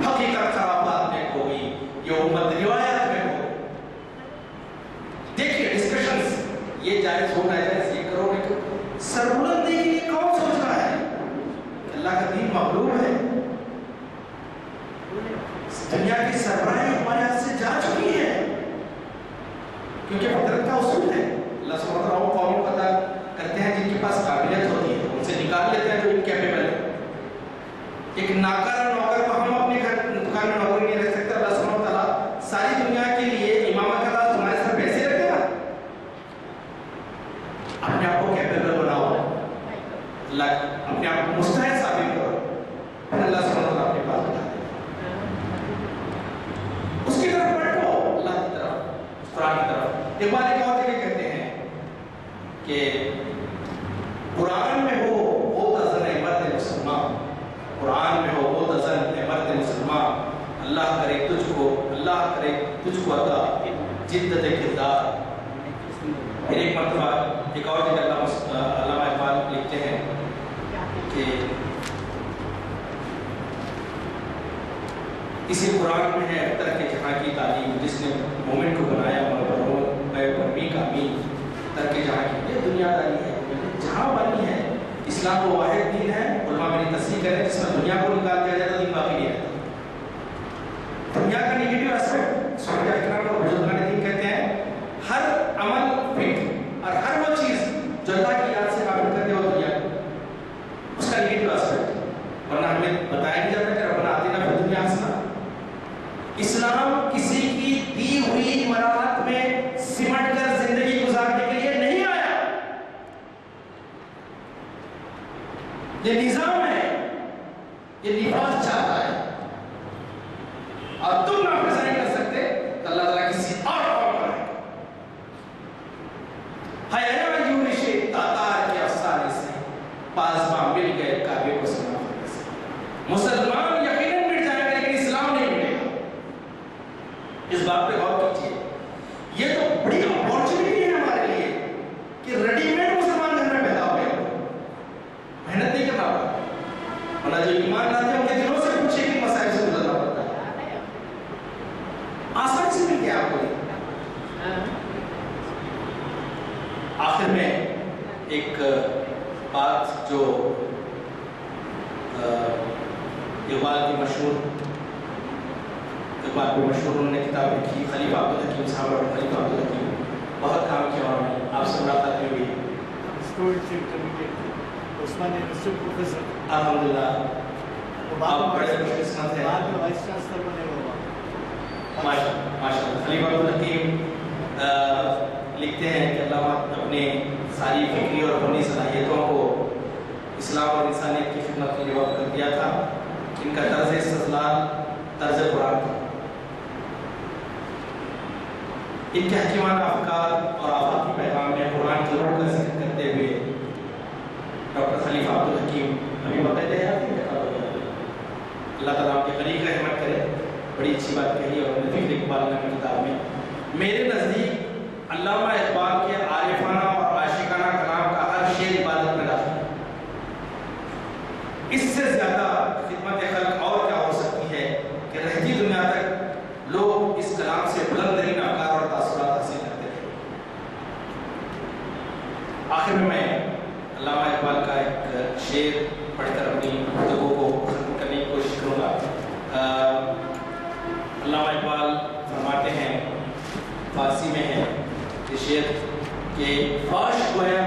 حقیقت خرابات میں کھو گئی، یہ امت روایات میں کھو گئی. دیکھیے ڈسکشنز یہ جائز ہو ناجائز یہ کرو گے تو سربلندی کے لیے کون سوچ رہا ہے؟ اللہ کا دین مغلوب ہے. دنیا کی سربراہی ہمارے ہاتھ سے جا چکی ہے کیونکہ فطرت کا اصول ہے. اللہ سبحانہ وتعالیٰ وہ قوم پتہ کرتے ہیں جن کے پاس قابلیت ہوتی ہے، ان سے نکال لیتے ہیں جو انکیپیبل ہے. ایک ناکارہ نوکر کو ہم اپنے گھر دکان میں نوکری نہیں رکھ سکتے. اللہ سبحانہ وتعالیٰ ساری دنیا کے لیے امامت کا راز تمہارے سر پیسے رکھے گا. اپنے آپ کو کیپیبل بناؤ، اللہ اپنے آپ کو مستحق ثابت کرو، پھر اللہ سبحانہ وتعالیٰ اپنے پاس بتا دے. اس کی طرف پلٹو، اللہ کی طرف، قرآن کی طرف. اقبال ایک اور جگہ کہتے ہیں کہ قرآن میں ہو وہ تزن مرد مسلمان، قرآن میں ہو وہ تزن مرد مسلمان، اللہ کرے تجھ کو عطا جدت کردار۔ پھر ایک مرتبہ ایک اور جگہ علامہ اقبال لکھتے ہیں کہ اسی قرآن میں ہے اختر کے جہاں کی تعلیم، جس نے مومن کو بنایا پرمی کا امین، اختر کے جہاں کی، یہ دنیا داری ہے جہاں بنی ہے۔ اسلام وہ واحد دین ہے، علماء میری تصحیح کریں، جس میں دنیا کو نکال دیا جائے تو دین باقی نہیں رہتا۔ دنیا کا نگیٹو ایسپیکٹ صحابہ کرام اور بزرگان دین کہتے ہیں ہر عمل فکر اور ہر وہ چیز جو اللہ کی یاد سے قابل کرتے ہو دنیا اس کا نگیٹو ایسپیکٹ، ورنہ ہمیں بتایا نہیں جاتا کہ ربنا آتنا فی الدنیا حسنہ۔ اسلام کسی کی دی ہوئی مراحت میں سمٹ کر زندگی گزارنے کے لیے نہیں آیا، یہ نظام ہے، یہ نفاذ چاہتا ہے، اور تم نافذ نہیں کر سکتے تو اللہ تعالیٰ کسی اور قوم پر ہے۔ حیران یونش تاتار کے افسانے سے پاسباں مل گئے کعبے کو سنا کرنے سے۔ مسلمان یقیناً مٹ جائے گا لیکن اسلام نہیں مٹے گا۔ اس بات پہ غور کیجیے، یہ تو بڑی اپورچونٹی ہے ہمارے لیے کہ ریڈی میڈ مسلمان گھر میں پیدا ہو گئے، محنت نہیں کرنا پڑا، ورنہ جو ایمان لاتے ہیں ان کے دلوں سے پوچھے کہ مسائل سے گزرنا پڑتا ہے، آسان سے مل گیا آپ کو۔ آخر میں ایک بات جو اقبال کی مشہور انہوں نے کتاب لکھی، خلیفہ عبدالحکیم صاحب اور خلیفہ عبدالحکیم، بہت کام کیا انہوں نے، آپ سے ملاقات میں بھی الحمدللہ آپ بڑے خوش قسمت ہیں، ماشاءاللہ۔ خلیفہ عبدالحکیم لکھتے ہیں کہ اللہ اپنے ساری فکری اور فنی صلاحیتوں کو اسلام اور انسانیت کی خدمت میں وقف کر دیا تھا۔ ان کا طرز استدلال طرز قرآن تھا۔ ان کے حکیمانہ افکار اور آفاقی پیغام میں قرآن کی روح کا ذکر کرتے ہوئے ڈاکٹر خلیفہ عبدالحکیم ابھی بقید حیات ہیں، اللہ تعالیٰ آپ کے قریب رحمت کرے، بڑی اچھی بات کہی اور لطیف اقبال نے اپنی کتاب میں۔ میرے نزدیک علامہ اقبال کے عارفانہ اور عاشقانہ کلام کا ہر شعر عبادت میں داخل ہے۔ اس سے زیادہ خدمت خلق اور کیا ہو سکتی ہے کہ رہتی دنیا تک لوگ اس کلام سے بلند ترین افکار اور تاثرات حاصل کرتے ہیں۔ آخر میں علامہ اقبال کا ایک شعر پڑھ کر اپنی گفتگو کو ختم کرنے کی کوشش کروں گا۔ علامہ اقبال فرماتے ہیں، فارسی میں ہے یہ شعر کہ فاش گویم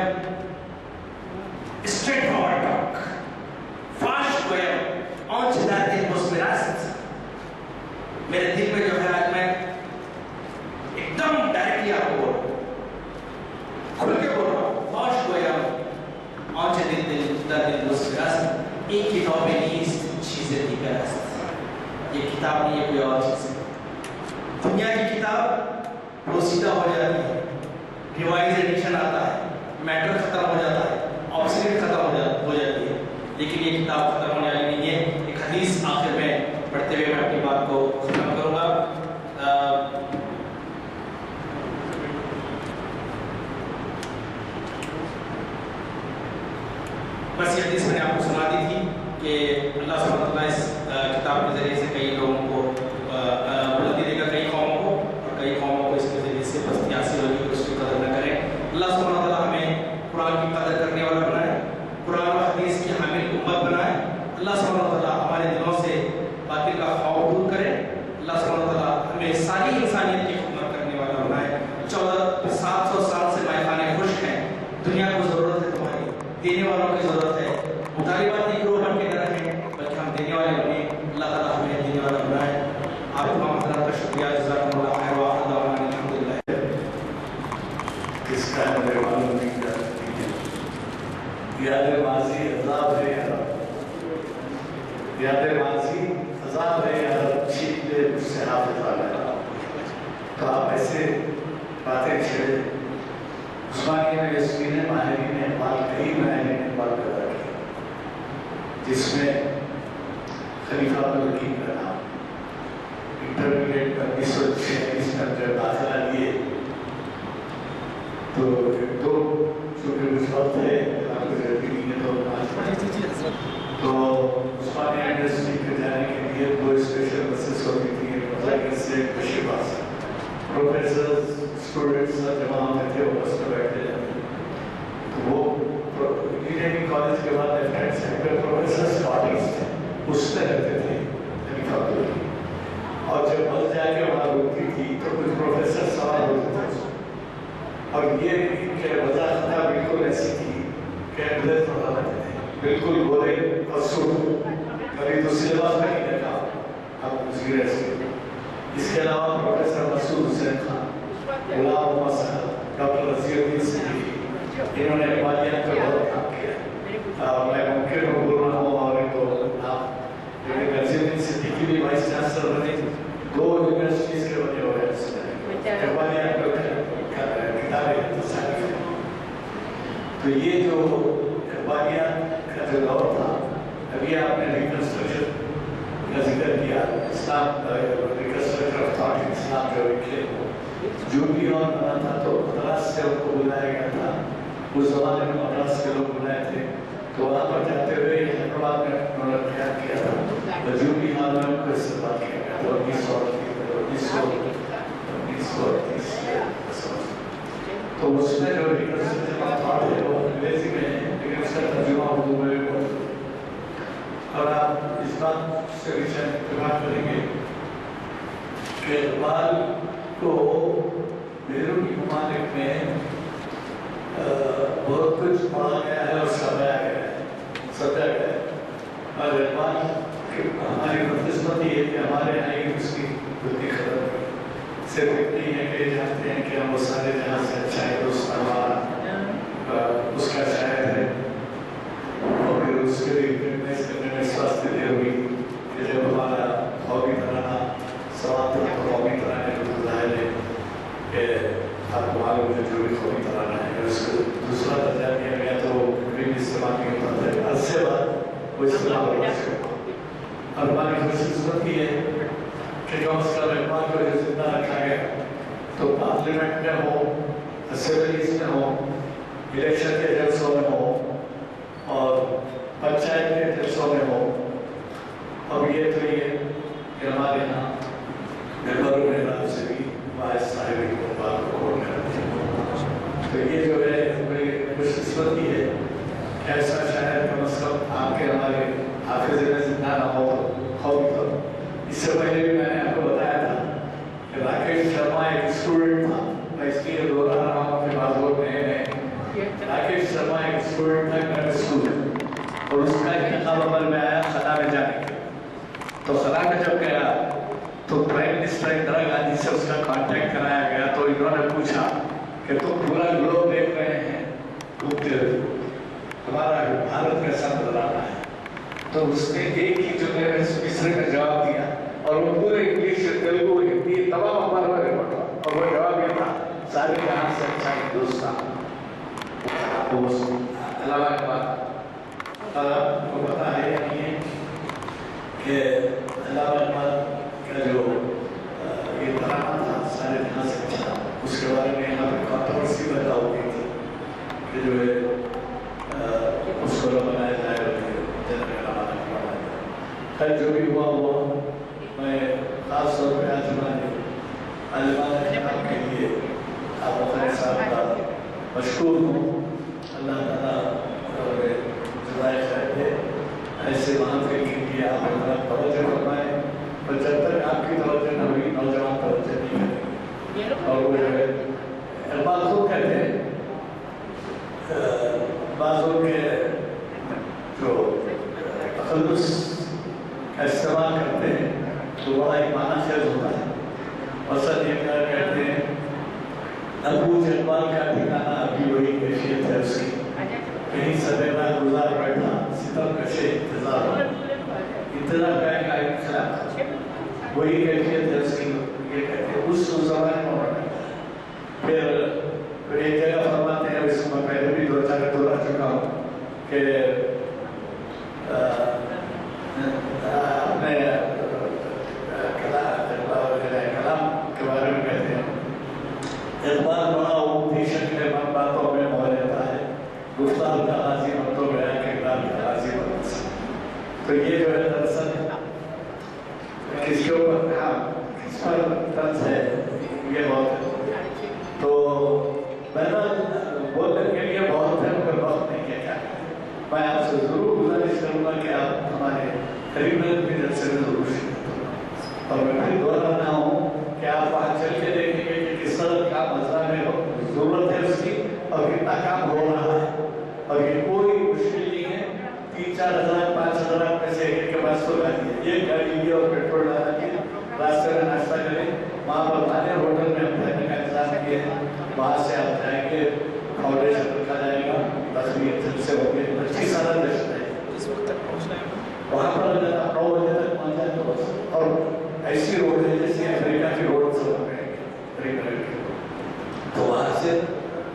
اسٹریٹ فارورڈ ٹاک، فاش گویم آنچ در دل مسمراست۔ میرے دل میں جو ہے آج میں ایک دم ڈائریکٹلی آپ کو بول رہا ہوں، کھل کے بول رہا ہوں، فاش گویم آنچ در دل مسمراست، این کتاب نیست چیز دیگر است۔ یہ کتاب نہیں ہے، کوئی اور چیز ہے۔ دنیا کی کتاب پوسیدہ ہو جاتی ہے، ریوائز ایڈیشن آتا ہے، میٹر ختم ہو جاتا ہے، آپسیٹ ختم ہو جاتی ہے، لیکن یہ کتاب ختم ہونے والی نہیں ہے۔ ایک حدیث آخر میں پڑھتے ہوئے میں اپنی بات کو ختم کروں گا۔ بس یہ حدیث میں نے آپ کو سنا دی تھی کہ اللہ سبحانہ وتعالیٰ اس کتاب کے ذریعے سے کئی لوگوں کو بلندی دے گا، کئی قوموں کو، اور کئی قوموں کو اس کے ذریعے سے پستی حاصل ہوگی، اس کی قدر نہ کریں۔ اللہ سبحانہ وتعالیٰ ہمیں قرآن کی قدر کرنے والا بنائے، قرآن و حدیث کی حامل امت بنائے۔ اللہ سبحانہ وتعالیٰ ہمارے دلوں سے باطل کا خوف دور کرے۔ اللہ سبحانہ وتعالیٰ ہمیں ساری انسانیت کی خدمت کرنے والا بنائے۔ 700 سال سے مائے خانے خشک ہیں، دنیا کو ضرورت ہے تمہاری، دینے والوں کی ضرورت ہے۔ مطالبات نہیں گروہ بن کے نہ رہیں بلکہ ہم دینے والے بنیں۔ اللہ تعالیٰ ہمیں دینے والا بنائے۔ آپ تمام حضرات کا شکریہ، جزاکم اللہ خیر، وآخر دعوانا الحمدللہ۔ اس کا میرے معلوم نہیں کر یاد ماضی عذاب ہے یا رب، یاد ماضی عذاب ہے یا رب، چھین لے مجھ سے حافظ آ گیا۔ تو آپ ایسے باتیں چھڑے عثمانیہ یونیورسٹی نے ماہرین اقبال کئی ماہرین اقبال پیدا کیے جس میں خلیفہ عبدالحکیم کا نام انٹرمیڈیٹ 1946 میں جب داخلہ لیے تو دو چونکہ اس وقت ہے تو عثمانیہ یونیورسٹی کے جانے کے لیے دو اسپیشل بسز ہوتی تھی مطلب سے بشیر باز پروفیسرز اسٹوڈنٹس جمع ہوتے تھے وہ بس میں بیٹھتے جاتے تو وہ انجینئرنگ کالج کے بعد لیفٹیننٹ سیکٹر پروفیسر اسکاٹس تھے اس میں رہتے تھے خلیفہ عبدالحکیم اور جب بس جا کے وہاں رکتی تھی تو کچھ پروفیسر سوال ہوتے تھے اور یہ ان کے وضاحت بالکل ایسی تھی کہ انگریز پڑھا رہتے تھے بالکل گورے اور سرخ کبھی تو سلیبس میں نہیں دیکھا اب وزیر ایسے اس کے علاوہ پروفیسر مسعود حسین خان غلام محمد صاحب ڈاکٹر رضی الدین صدیقی انہوں نے اقبالیات پہ بہت کام کیا اور میں ممکن ہوں بول رہا ہوں اور ان کو نام لیکن رضی الدین صدیقی بھی وائس چانسلر بنے دو یونیورسٹیز کے بنے ہوئے اس میں اقبالیات پہ تو یہ جو اقبالیات کا جو دور تھا ابھی آپ نے ریکنسٹرکشن کا ذکر کیا اسلام ریکنسٹرکشن آف تھاٹ اسلام جو لکھے جو بھی اور بنا تھا تو مدراس سے ان کو بلایا گیا تھا اس زمانے میں مدراس کے لوگ بلائے تھے تو وہاں پر جاتے ہوئے حیدرآباد میں انہوں نے خیال کیا تھا جو بھی حال میں ان کو استعمال کیا گیا تھا 1930 تو اس میں جو ریکنسٹرکشن آف تھاٹ ہے وہ انگریزی میں ہے لیکن اس کا ترجمہ اردو میں بھی موجود ہے اور آپ اس بات سے بھی شاید اتفاق کریں گے کہ اقبال کو بیرونی ممالک میں بہت کچھ پڑھا گیا ہے اور سمجھایا گیا ہے اور اقبال ہماری بدقسمتی ہے کہ ہمارے یہاں ہی اس کی بلدی ختم ہوئی صرف اتنی ہے کہ جانتے ہیں کہ ہم وہ سارے جہاں سے اچھا ہے دوست ہمارا اس کا شاعر ہے اور پھر اس کے لیے فٹنس کرنے میں سواست دے ہوئی کہ جب ہمارا ہابی ترانا سوال تھا تو ہابی ترانے کو ظاہر ہے کہ آپ کو معلوم ہے جو بھی ہابی ترانا ہے اس کو دوسرا درجہ دیا گیا تو وہ بھی استعمال نہیں ہوتا تھا عرص سے بعد وہ استعمال ہوگا اور ہماری خوشی قسمت یہ ہے کہ جو اس کا اقبال کو جو زندہ رکھا گیا تو پارلیمنٹ میں ہو اسمبلیز میں ہو الیکشن کے جلسوں میں ہو اور پنچایت کے جلسوں میں ہو اب یہ تو یہ کہ ہمارے یہاں ممبروں میں نام سے بھی باعث صاحب اقبال کو کھول کر رکھتے ہیں تو یہ جو ہے بڑی خوش قسمتی ہے کہ ایسا شاعر کم از کم آپ کے ہمارے حافظے میں زندہ نہ ہو تو اس سے پہلے بھی میں نے آپ کو بتایا تھا کہ راکیش شرما ایک اسٹوڈنٹ تھا میں اس لیے دوہرا رہا ہوں کہ بعض لوگ نئے نئے راکیش شرما ایک اسٹوڈنٹ تھا میرے اسکول میں اور اس کا انتخاب عمل میں آیا خلا میں جانے کے تو خلا میں جب گیا تو پرائم منسٹر اندرا گاندھی سے اس کا کانٹیکٹ کرایا گیا تو انہوں نے پوچھا کہ تم پورا گلوب دیکھ رہے ہیں گھومتے ہوئے ہمارا بھارت کیسا نظر آ رہا ہے تو اس نے ایک ہی جملے میں مصرے میں جواب دیا اور وہ پورے انگلش تیلگو ہندی تمام ہمارے بارے میں اور وہ جواب یہ تھا سارے جہاں سے اچھا ہندوستان علامہ اقبال کو پتا ہے یا نہیں ہے کہ علامہ اقبال کا جو یہ ترانہ تھا سارے جہاں سے اچھا اس کے بارے میں یہاں پہ کانٹروورسی پیدا ہو گئی تھی کہ جو ہے اس کو بنایا جائے خیر جو بھی ہوا میں خاص طور پہ علمان خیال کے لیے آپ مخیر صاحب کا مشکور ہوں اللہ تعالیٰ جزائے خیر دے ایسے وہاں پہ کیونکہ آپ اپنا توجہ فرمائیں اور جب تک آپ کی توجہ نہ ہوئی نوجوان توجہ نہیں کریں اور وہ جو ہے اقبال خود کہتے ہیں بعضوں کے جو تخلص کا استعمال کرتے ہیں تو بڑا ایک معنی خیز ہوتا ہے مثلا یہ کہتے ہیں نبوج اقبال کا ٹھکانہ ابھی وہی کیفیت ہے اس کی کہیں سبیرہ گزار بیٹھا ستم کشے انتظار کا ایک انخلاق وہی کیفیت ہے اس کی یہ کہتے ہیں اس زمانے میں پھر ایک جگہ فرماتے کہ اپنے کلام کے بارے میں کہتے ہیں اقبال بڑا اپنی شکل باتوں میں مو لیتا ہے گفتار کا غازی بن تو گیا کردار کا غازی بن سکتا. تو یہ جو ہے دراصل کس کے اوپر کس پر طرز ہے یہ بہت ہے. تو بہرحال بولنے کے لیے بہت ہے مگر وقت نہیں ہے. کیا میں آپ سے ضرور گزارش کروں گا کہ آپ ہمارے قریب بھی جلسے میں ضرور شرکت کریں اور میں پھر دہرانا ہوں کہ آپ وہاں چل کے دیکھیں گے کہ کس طرح کا مسئلہ میں ضرورت ہے اس کی اور کتنا کام ہو رہا ہے. اور یہ کوئی مشکل نہیں ہے. 3-4 ہزار 5 ہزار میں سے ایک کے پاس تو گاڑی ہے. ایک گاڑی لی اور پیٹرول ڈالا کے راستے میں ناشتہ کریں. وہاں پر کھانے ہوٹل میں ہم رہنے کا انتظام کیے ہیں. وہاں سے آپ جائیں گے فاؤنڈیشن رکھا جائے گا 10 منٹ سے ہو گئے 25 سال دشت ہے. اس وقت تک پہنچنا ہے وہاں پر اگر آپ 9 بجے تک پہنچ جائیں تو بس. اور ایسی روڈ ہے جیسے افریقہ کی روڈ سے ہو گئے تو وہاں سے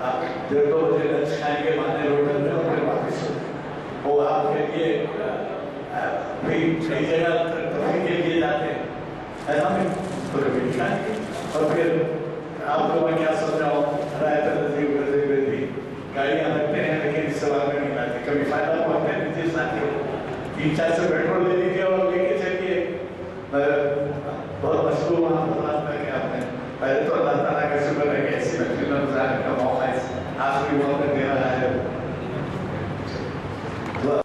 آپ 1:30 بجے لنچ کھائیں گے مانے ہوٹل میں اور پھر واپس ہو گئے. وہ آپ کے لیے بھی کئی جگہ تفریح کے لیے جاتے ہیں ایسا میں تو کبھی کھائیں گے. اور پھر آپ کو میں کیا سمجھ رہا ہوں رائے تنظیم کرتے ہوئے بھی گاڑیاں رکھتے ہیں لیکن اس سے واقع نہیں لاتے. کبھی فائدہ پہنچتے ہیں نیچے ساتھی ہو 3-4 سے پیٹرول لے لیجیے اور لے کے چلیے. بہت مشہور وہاں پر بات کر کے آپ نے پہلے تو اللہ تعالیٰ کا شکر ہے کہ ایسی محفل میں گزارنے کا موقع